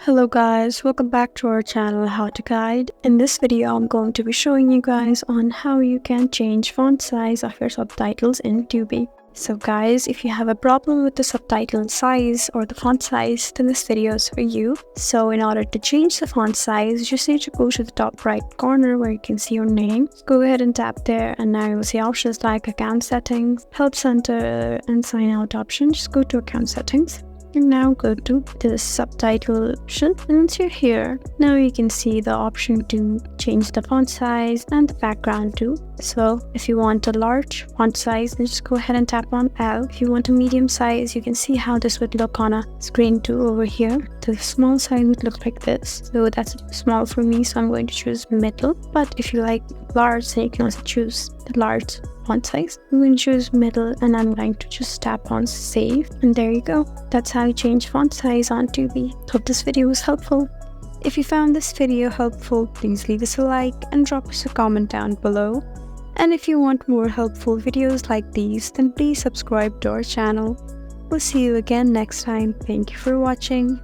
Hello guys, welcome back to our channel How to Guide. In this video, I'm going to be showing you guys on how you can change font size of your subtitles in Tubi. So guys, if you have a problem with the subtitle size or the font size, then this video is for you. So in order to change the font size, you just need to go to the top right corner where you can see your name. Go ahead and tap there, and now you will see options like account settings, help center, and sign out option. Just go to account settings. And now go to the subtitle option, and once you're here, now you can see the option to change the font size and the background too. So if you want a large font size, then just go ahead and tap on L. If you want a medium size, you can see how this would look on a screen too over here. The small size would look like this. So that's small for me, so I'm going to choose middle. But if you like large, then you can also choose the large font size. I'm going to choose middle, and I'm going to just tap on save, and there you go. That's how you change font size on Tubi. Hope this video was helpful. If you found this video helpful, please leave us a like and drop us a comment down below. And if you want more helpful videos like these, then please subscribe to our channel. We'll see you again next time. Thank you for watching.